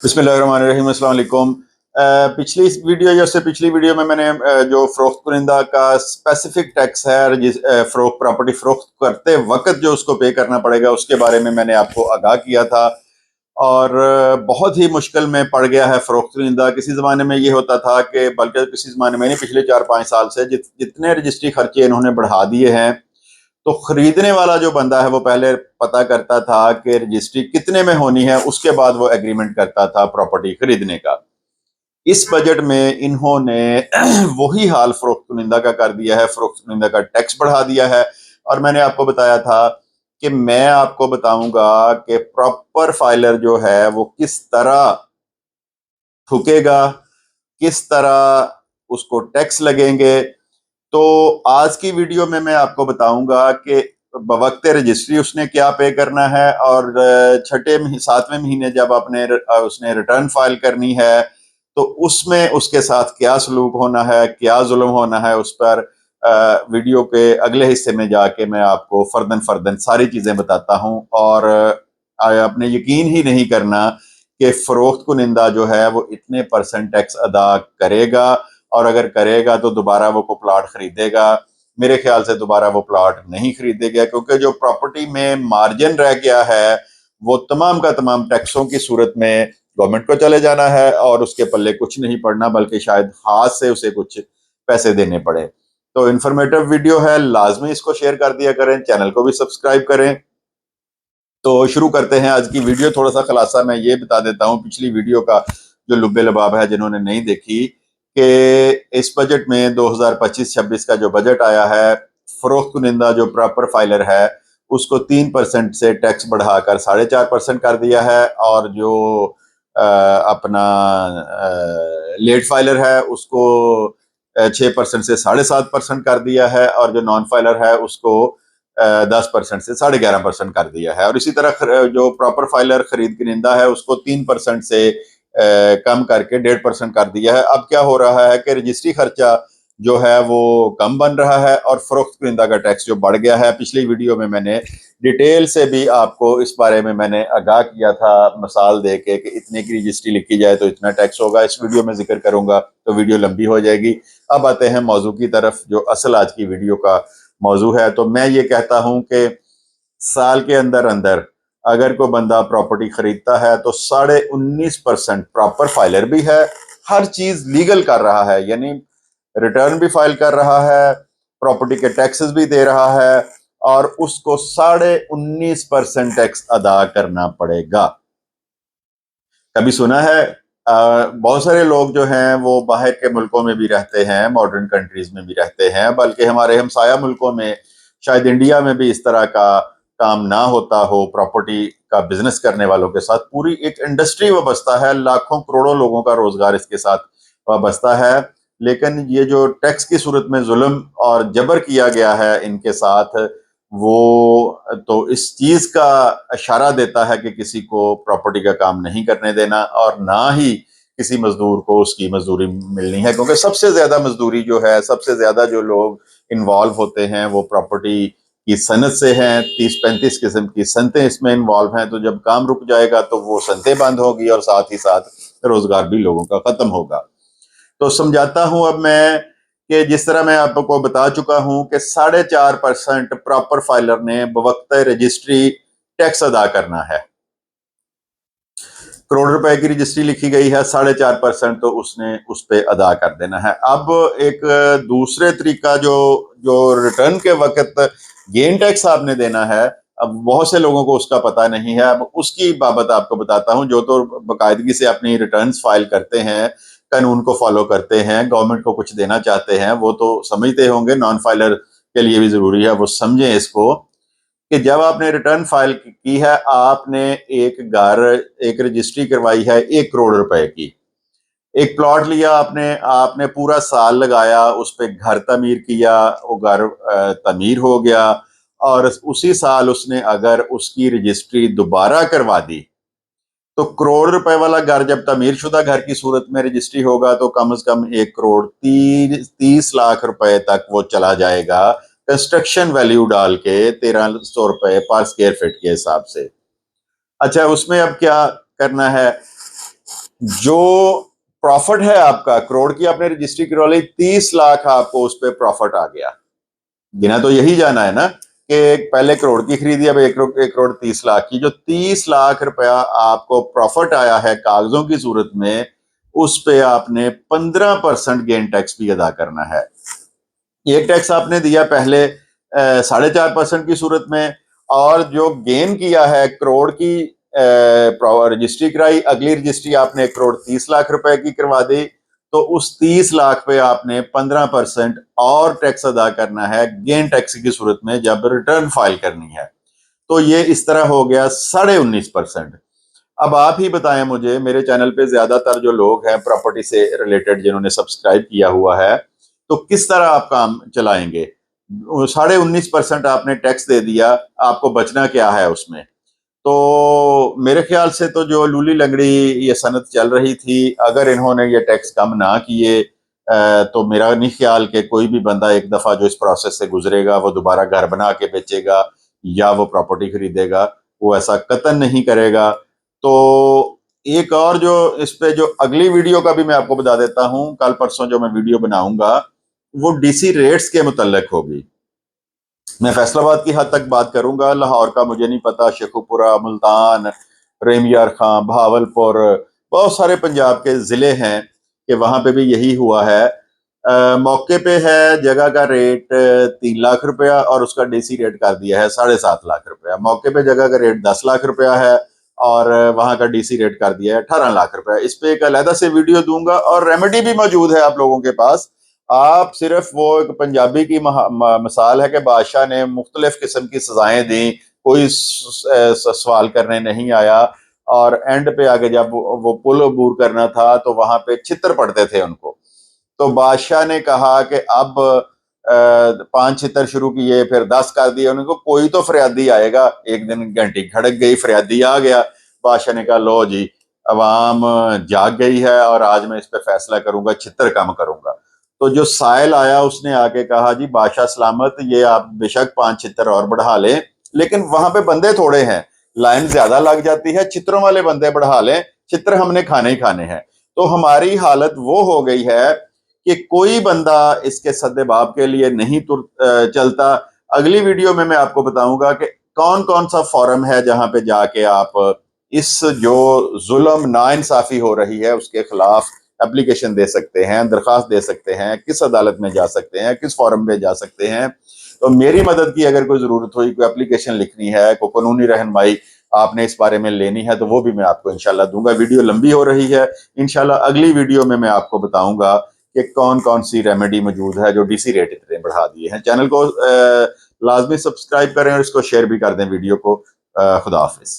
बिस्मिल्लाहिर्रहमानिर्रहीम। अस्सलाम वालेकुम। पिछली इस वीडियो या उससे पिछली वीडियो में मैंने जो फ़रोख्त कुनिंदा का स्पेसिफिक टैक्स है फ़रोख्त प्रॉपर्टी फ़रोख्त करते वक्त जो उसको पे करना पड़ेगा उसके बारे में मैंने आपको आगाह किया था। और बहुत ही मुश्किल में पड़ गया है फ़रोख्त कुनिंदा। किसी ज़माने में ये होता था कि बल्कि किसी ज़माने में नहीं, पिछले 4-5 साल से जितने रजिस्ट्री खर्चे इन्होंने बढ़ा दिए हैं, तो खरीदने वाला जो बंदा है वो पहले पता करता था कि रजिस्ट्री कितने में होनी है, उसके बाद वो एग्रीमेंट करता था प्रॉपर्टी खरीदने का। इस बजट में इन्होंने वही हाल फ़रोख्त कुनिंदा का कर दिया है, फ़रोख्त कुनिंदा का टैक्स बढ़ा दिया है। और मैंने आपको बताया था कि मैं आपको बताऊंगा कि प्रॉपर फाइलर जो है वो किस तरह ठुकेगा, किस तरह उसको टैक्स लगेंगे। तो आज की वीडियो में मैं आपको बताऊंगा कि बवक्त रजिस्ट्री उसने क्या पे करना है, और छठे 7वें महीने जब उसने रिटर्न फाइल करनी है तो उसमें उसके साथ क्या सलूक होना है, क्या जुल्म होना है, उस पर वीडियो के अगले हिस्से में जाके मैं आपको फर्दन फर्दन सारी चीज़ें बताता हूँ। और आपने यकीन ही नहीं करना कि फ़रोख्त कुनिंदा जो है वो इतने % टैक्स अदा करेगा, और अगर करेगा तो दोबारा वो प्लाट खरीदेगा। मेरे ख्याल से दोबारा वो प्लाट नहीं खरीदेगा, क्योंकि जो प्रॉपर्टी में मार्जिन रह गया है वो तमाम का तमाम टैक्सों की सूरत में गवर्नमेंट को चले जाना है, और उसके पल्ले कुछ नहीं पड़ना, बल्कि शायद हाथ से उसे कुछ पैसे देने पड़े। तो इन्फॉर्मेटिव वीडियो है, लाजमी इसको शेयर कर दिया करें, चैनल को भी सब्सक्राइब करें। तो शुरू करते हैं आज की वीडियो। थोड़ा सा खुलासा मैं ये बता देता हूँ पिछली वीडियो का, जो लुब्बे लबाब है जिन्होंने नहीं देखी, कि इस बजट में 2025-26 का जो बजट आया है, फ़रोख्त कुनिंदा जो प्रॉपर फाइलर है उसको 3% से टैक्स बढ़ाकर 4.5% कर दिया है, और जो अपना लेट फाइलर है उसको 6% से 7.5% कर दिया है, और जो नॉन फाइलर है उसको 10% से 11.5% कर दिया है। और इसी तरह जो प्रॉपर फाइलर खरीद कुनिंदा है उसको 3% से कम करके 1.5% कर दिया है। अब क्या हो रहा है कि रजिस्ट्री खर्चा जो है वो कम बन रहा है, और फ़रोख्त कुनिंदा का टैक्स जो बढ़ गया है। पिछली वीडियो में मैंने डिटेल से भी आपको इस बारे में मैंने आगाह किया था, मिसाल दे के कि इतने की रजिस्ट्री लिखी जाए तो इतना टैक्स होगा। इस वीडियो में जिक्र करूंगा तो वीडियो लंबी हो जाएगी। अब आते हैं मौजू की तरफ, जो असल आज की वीडियो का मौजू है। तो मैं ये कहता हूं कि साल के अंदर अंदर अगर कोई बंदा प्रॉपर्टी खरीदता है तो 19.5% प्रॉपर फाइलर भी है, हर चीज लीगल कर रहा है, यानी रिटर्न भी फाइल कर रहा है, प्रॉपर्टी के टैक्सेस भी दे रहा है, और उसको 19.5% टैक्स अदा करना पड़ेगा। कभी सुना है? बहुत सारे लोग जो हैं वो बाहर के मुल्कों में भी रहते हैं, मॉडर्न कंट्रीज में भी रहते हैं, बल्कि हमारे हमसाया मुल्कों में, शायद इंडिया में भी इस तरह का काम ना होता हो। प्रॉपर्टी का बिजनेस करने वालों के साथ पूरी एक इंडस्ट्री वाबस्ता है, लाखों करोड़ों लोगों का रोजगार इसके साथ वाबस्ता है। लेकिन ये जो टैक्स की सूरत में जुल्म और जबर किया गया है इनके साथ, वो तो इस चीज का इशारा देता है कि किसी को प्रॉपर्टी का काम नहीं करने देना, और ना ही किसी मजदूर को उसकी मजदूरी मिलनी है, क्योंकि सबसे ज्यादा मजदूरी जो है, सबसे ज्यादा जो लोग इन्वॉल्व होते हैं वो प्रॉपर्टी की सनत से हैं। 30-35 किस्म की सनतें इसमें इन्वॉल्व हैं। तो जब काम रुक जाएगा तो वो सनतें बंद होगी, और साथ ही साथ रोजगार भी लोगों का खत्म होगा। तो समझाता हूं अब मैं कि जिस तरह मैं आपको बता चुका हूं कि 4.5% प्रॉपर फाइलर ने बवक्त रजिस्ट्री टैक्स अदा करना है। करोड़ रुपए की रजिस्ट्री लिखी गई है, 4.5% तो उसने उस पर अदा कर देना है। अब एक दूसरे तरीका, जो जो रिटर्न के वक्त गेन टैक्स आपने देना है, अब बहुत से लोगों को उसका पता नहीं है। अब उसकी बाबत आपको बताता हूं। जो तो बाकायदगी से अपनी रिटर्न्स फाइल करते हैं, कानून को फॉलो करते हैं, गवर्नमेंट को कुछ देना चाहते हैं, वो तो समझते होंगे। नॉन फाइलर के लिए भी जरूरी है वो समझें इसको, कि जब आपने रिटर्न फाइल की है, आपने एक रजिस्ट्री करवाई है 1 करोड़ रुपए की, एक प्लॉट लिया आपने, आपने पूरा साल लगाया, उस पर घर तमीर किया, वो घर तमीर हो गया, और उसी साल उसने अगर उसकी रजिस्ट्री दोबारा करवा दी, तो करोड़ रुपए वाला घर जब तमीर शुदा घर की सूरत में रजिस्ट्री होगा तो कम से कम 1 करोड़ 30 लाख रुपए तक वो चला जाएगा, कंस्ट्रक्शन वैल्यू डाल के 1300 रुपए पर स्क्वायर फीट के हिसाब से। अच्छा, उसमें अब क्या करना है? जो प्रॉफिट है आपका, करोड़ की आपने रजिस्ट्री करवा ली, 30 लाख आपको उस पर प्रॉफिट आ गया। गिना तो यही जाना है ना कि पहले करोड़ की खरीदी, अब 1 करोड़ 30 लाख की। जो 30 लाख रुपया आपको प्रॉफिट आया है कागजों की सूरत में, उस पे आपने 15% गेन टैक्स भी अदा करना है। एक टैक्स आपने दिया पहले 4.5% की सूरत में, और जो गेन किया है करोड़ की रजिस्ट्री कराई, अगली रजिस्ट्री आपने 1 करोड़ 30 लाख रुपए की करवा दी, तो उस 30 लाख पे आपने 15% और टैक्स अदा करना है गेन टैक्स की सूरत में जब रिटर्न फाइल करनी है। तो ये इस तरह हो गया 19.5%। अब आप ही बताएं मुझे, मेरे चैनल पे ज्यादातर जो लोग हैं प्रॉपर्टी से रिलेटेड जिन्होंने सब्सक्राइब किया हुआ है, तो किस तरह आप काम चलाएंगे? 19.5% आपने टैक्स दे दिया, आपको बचना क्या है उसमें? तो मेरे ख्याल से तो जो लूली लंगड़ी ये सनत चल रही थी, अगर इन्होंने ये टैक्स कम ना किए तो मेरा नहीं ख्याल कि कोई भी बंदा एक दफ़ा जो इस प्रोसेस से गुजरेगा वो दोबारा घर बना के बेचेगा या वो प्रॉपर्टी खरीदेगा, वो ऐसा कतई नहीं करेगा। तो एक और जो इस पे जो अगली वीडियो का भी मैं आपको बता देता हूँ, कल परसों जो मैं वीडियो बनाऊंगा वो डीसी रेट्स के मुतल्लिक होगी। मैं फैसलाबाद की हद तक बात करूंगा, लाहौर का मुझे नहीं पता, शेखुपुरा, मुल्तान, रेमियार खां, भावलपुर, बहुत सारे पंजाब के ज़िले हैं कि वहाँ पे भी यही हुआ है। मौके पे है जगह का रेट 3 लाख रुपया और उसका डीसी रेट कर दिया है 7.5 लाख रुपया। मौके पे जगह का रेट 10 लाख रुपया है और वहाँ का डीसी रेट कर दिया है 18 लाख रुपया। इस पे एक अलहदा से वीडियो दूंगा और रेमेडी भी मौजूद है आप लोगों के पास। आप सिर्फ वो एक पंजाबी की मिसाल है कि बादशाह ने मुख्तलिफ किस्म की सजाएं दी, कोई सवाल करने नहीं आया, और एंड पे आगे जब वो पुल अबूर करना था तो वहां पे छितर पड़ते थे उनको। तो बादशाह ने कहा कि अब 5 छितर शुरू किए, फिर 10 कर दिए, उनको कोई तो फरियादी आएगा। एक दिन घंटी खड़क गई, फरियादी आ गया। बादशाह ने कहा लो जी, अवाम जाग गई है और आज मैं इस पे फैसला करूंगा, छितर कम करूंगा। तो जो साइल आया उसने आके कहा जी बादशाह सलामत, ये आप बेशक 5 छितर और बढ़ा लें, लेकिन वहां पे बंदे थोड़े हैं, लाइन ज्यादा लग जाती है, चित्रों वाले बंदे बढ़ा लें, चित्र हमने खाने ही खाने हैं। तो हमारी हालत वो हो गई है कि कोई बंदा इसके सद्देबाब के लिए नहीं चलता। अगली वीडियो में मैं आपको बताऊंगा कि कौन कौन सा फॉरम है जहां पे जाके आप इस जो जुल्म नाइंसाफी हो रही है उसके खिलाफ एप्लीकेशन दे सकते हैं, दरख्वास्त दे सकते हैं, किस अदालत में जा सकते हैं, किस फॉरम पे जा सकते हैं। तो मेरी मदद की अगर कोई ज़रूरत हुई, कोई एप्लीकेशन लिखनी है, कोई कानूनी रहनुमाई आपने इस बारे में लेनी है, तो वो भी मैं आपको इंशाल्लाह दूंगा। वीडियो लंबी हो रही है, इंशाल्लाह अगली वीडियो में मैं आपको बताऊंगा कि कौन कौन सी रेमेडी मौजूद है जो डीसी रेट इतने बढ़ा दिए हैं। चैनल को लाजमी सब्सक्राइब करें और इसको शेयर भी कर दें वीडियो को। खुदा हाफिज।